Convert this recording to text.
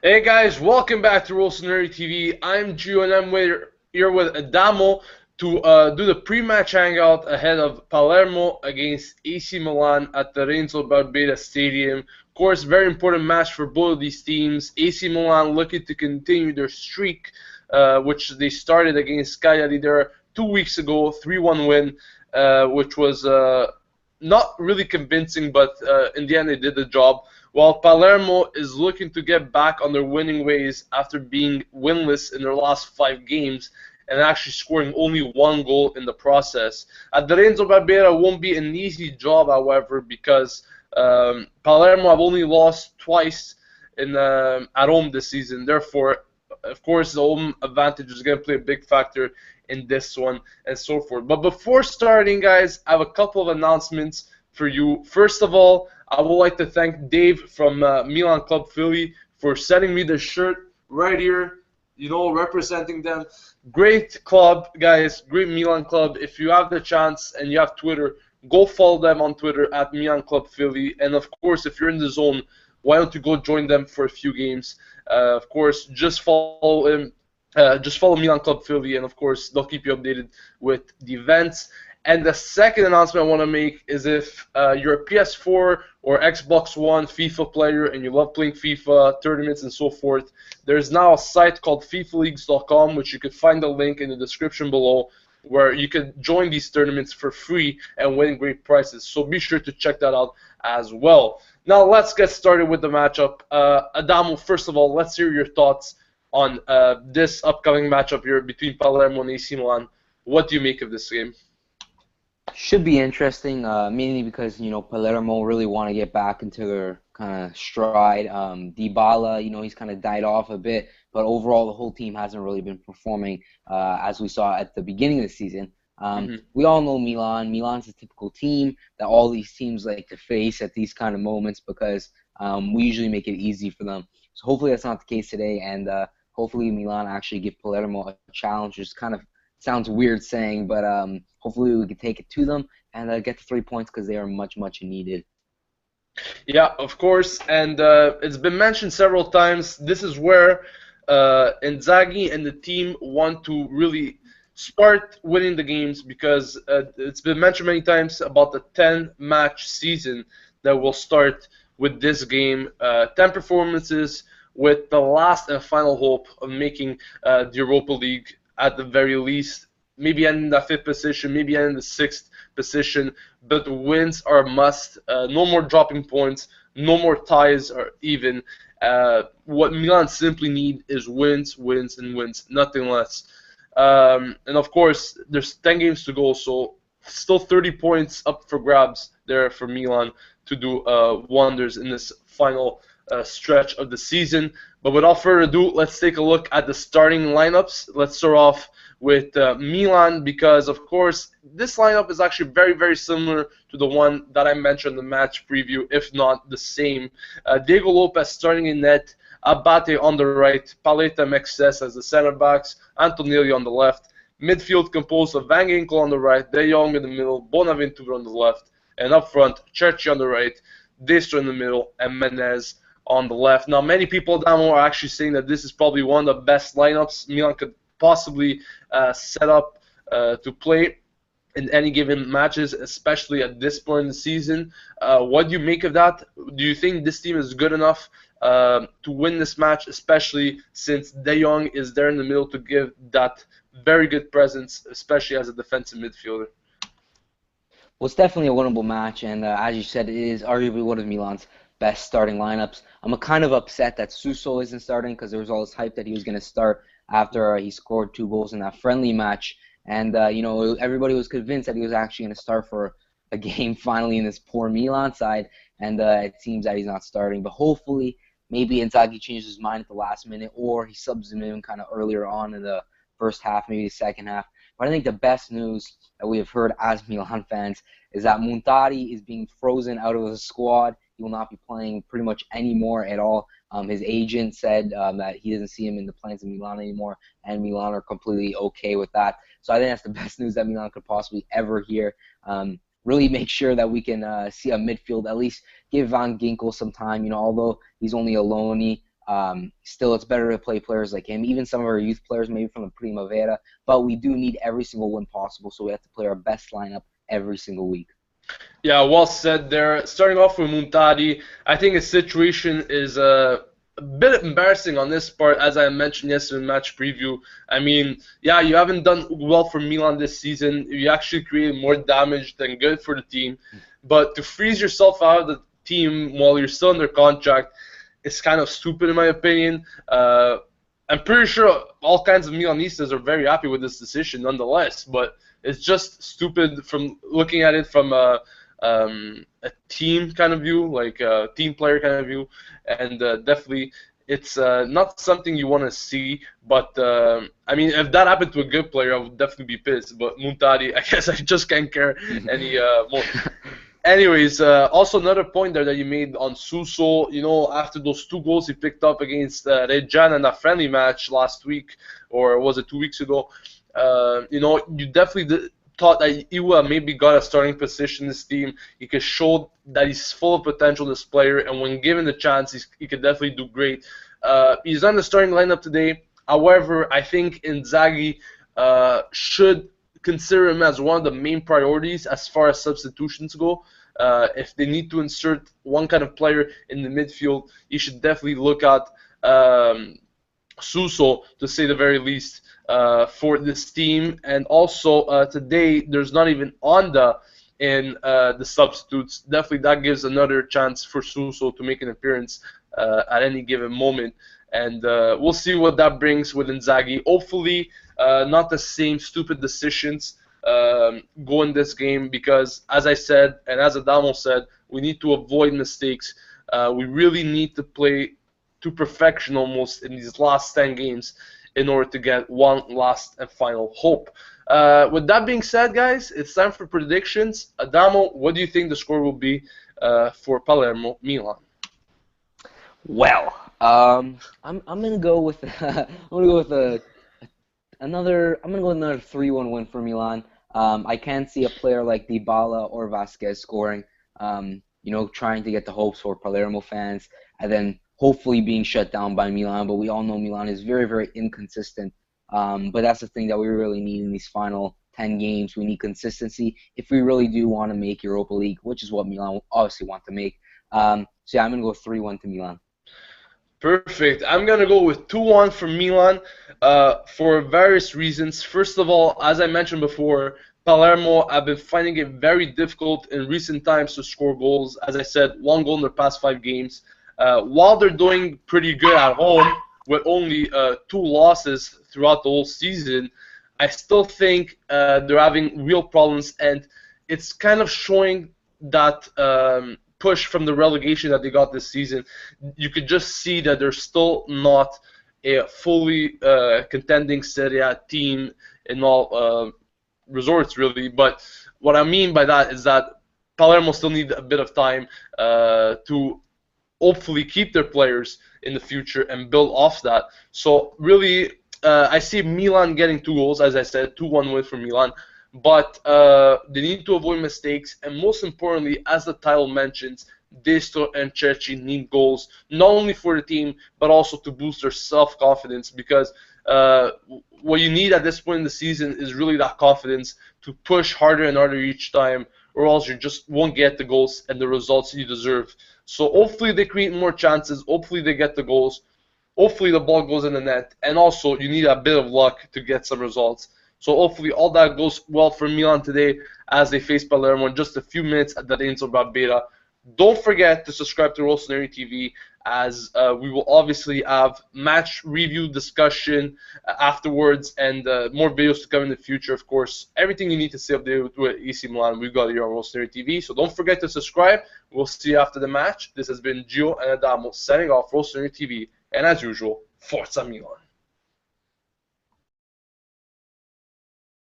Hey guys, welcome back to Rossoneri TV. I'm Gio and I'm here with Adamo to do the pre-match hangout ahead of Palermo against AC Milan at the Renzo Barbera Stadium. Of course, very important match for both of these teams. AC Milan looking to continue their streak, which they started against Cagliari there 2 weeks ago, 3-1 win, which was not really convincing, but in the end they did the job. While Palermo is looking to get back on their winning ways after being winless in their last 5 games and actually scoring only 1 goal in the process. At the Renzo Barbera won't be an easy job, however, because Palermo have only lost twice at home this season. Therefore, of course, the home advantage is going to play a big factor in this one and so forth. But before starting, guys, I have a couple of announcements for you. First of all, I would like to thank Dave from Milan Club Philly for sending me the shirt right here, representing them. Great club, guys, great Milan club. If you have the chance and you have Twitter, go follow them on Twitter at Milan Club Philly. And of course, if you're in the zone, why don't you go join them for a few games? Of course, just follow him. Just follow Milan Club Philly, and of course, they'll keep you updated with the events. And the second announcement I want to make is if you're a PS4 or Xbox One FIFA player and you love playing FIFA tournaments and so forth, there's now a site called FIFALeagues.com, which you can find the link in the description below, where you can join these tournaments for free and win great prizes. So be sure to check that out as well. Now let's get started with the matchup. Adamo, first of all, let's hear your thoughts on this upcoming matchup here between Palermo and AC Milan. What do you make of this game? Should be interesting, mainly because Palermo really want to get back into their kind of stride. Dybala, he's kind of died off a bit, but overall the whole team hasn't really been performing as we saw at the beginning of the season. We all know Milan. Milan's a typical team that all these teams like to face at these kind of moments because we usually make it easy for them. So hopefully that's not the case today, and hopefully Milan actually give Palermo a challenge. It's kind of sounds weird saying, but hopefully we can take it to them and get the 3 points because they are much, much needed. Yeah, of course, and it's been mentioned several times. This is where Inzaghi and the team want to really start winning the games because it's been mentioned many times about the 10-match season that will start with this game. 10 performances with the last and final hope of making the Europa League at the very least, maybe end in the 5th position, maybe end in the 6th position, but wins are a must. No more dropping points, no more ties or even. What Milan simply need is wins, wins, and wins, nothing less. And of course, there's 10 games to go, so still 30 points up for grabs there for Milan to do wonders in this final stretch of the season. But without further ado, let's take a look at the starting lineups. Let's start off with Milan because, of course, this lineup is actually very, very similar to the one that I mentioned in the match preview, if not the same. Diego Lopez starting in net, Abate on the right, Paleta Mexes as the center backs, Antonelli on the left. Midfield composed of Van Ginkel on the right, De Jong in the middle, Bonaventura on the left, and up front, Cerci on the right, Destro in the middle, and Menez on the left. Now, many people down are actually saying that this is probably one of the best lineups Milan could possibly set up to play in any given matches, especially at this point in the season. What do you make of that? Do you think this team is good enough to win this match, especially since De Jong is there in the middle to give that very good presence, especially as a defensive midfielder? Well, it's definitely a winnable match, and as you said, it is arguably one of Milan's best starting lineups. I'm kind of upset that Suso isn't starting because there was all this hype that he was going to start after he scored 2 goals in that friendly match. And, everybody was convinced that he was actually going to start for a game finally in this poor Milan side. And it seems that he's not starting. But hopefully, maybe Inzaghi changes his mind at the last minute or he subs him in kind of earlier on in the first half, maybe the second half. But I think the best news that we have heard as Milan fans is that Muntari is being frozen out of the squad. He will not be playing pretty much anymore at all. His agent said that he doesn't see him in the plans of Milan anymore, and Milan are completely okay with that. So I think that's the best news that Milan could possibly ever hear. Really make sure that we can see a midfield, at least give Van Ginkel some time. Although he's only a loanee, Still, it's better to play players like him, even some of our youth players, maybe from the Primavera. But we do need every single win possible, so we have to play our best lineup every single week. Yeah, well said there. Starting off with Muntari, I think his situation is a bit embarrassing on this part, as I mentioned yesterday in match preview. I mean, yeah, you haven't done well for Milan this season. You actually created more damage than good for the team. But to freeze yourself out of the team while you're still under contract is kind of stupid in my opinion. I'm pretty sure all kinds of Milanistas are very happy with this decision nonetheless, but it's just stupid from looking at it from a team kind of view, like a team player kind of view, and definitely it's not something you want to see. But I mean, if that happened to a good player, I would definitely be pissed. But Muntari, I guess I just can't care any more. Anyways, also another point there that you made on Suso, you know, after those 2 goals he picked up against Reggiana in a friendly match last week, or was it 2 weeks ago? You know, you definitely thought that he would have maybe got a starting position in this team. He could show that he's full of potential, this player, and when given the chance, he could definitely do great. He's on the starting lineup today. However, I think Inzaghi should consider him as one of the main priorities as far as substitutions go. If they need to insert one kind of player in the midfield, you should definitely look at Suso, to say the very least, for this team. And also today, there's not even Onda in the substitutes. Definitely that gives another chance for Suso to make an appearance at any given moment. And we'll see what that brings with Inzaghi. Hopefully, not the same stupid decisions go in this game, because, as I said, and as Adamo said, we need to avoid mistakes. We really need to play to perfection almost in these last 10 games in order to get one last and final hope. With that being said, guys, it's time for predictions. Adamo, what do you think the score will be for Palermo-Milan? Well, I'm gonna go with another 3-1 win for Milan. I can't see a player like Dybala or Vasquez scoring. Trying to get the hopes for Palermo fans, and then hopefully being shut down by Milan. But we all know Milan is very, very inconsistent. But that's the thing that we really need in these final 10 games. We need consistency if we really do want to make Europa League, which is what Milan obviously want to make. So yeah, I'm gonna go 3-1 to Milan. Perfect. I'm going to go with 2-1 for Milan for various reasons. First of all, as I mentioned before, Palermo have been finding it very difficult in recent times to score goals. As I said, 1 goal in their past 5 games. While they're doing pretty good at home with only 2 losses throughout the whole season, I still think they're having real problems, and it's kind of showing that push from the relegation that they got this season. You could just see that they're still not a fully contending Serie A team in all resorts, really. But what I mean by that is that Palermo still need a bit of time to hopefully keep their players in the future and build off that. So really, I see Milan getting 2 goals, as I said, 2-1 win for Milan. But they need to avoid mistakes, and most importantly, as the title mentions, Destro and Cerci need goals, not only for the team, but also to boost their self-confidence, because what you need at this point in the season is really that confidence to push harder and harder each time, or else you just won't get the goals and the results you deserve. So hopefully they create more chances, hopefully they get the goals, hopefully the ball goes in the net, and also you need a bit of luck to get some results. So hopefully all that goes well for Milan today as they face Palermo in just a few minutes at the Renzo Barbera. Don't forget to subscribe to Rossoneri TV, as we will obviously have match review discussion afterwards, and more videos to come in the future, of course. Everything you need to stay updated with AC Milan, we've got here on Rossoneri TV. So don't forget to subscribe. We'll see you after the match. This has been Gio and Adamo signing off Rossoneri TV. And as usual, Forza Milan.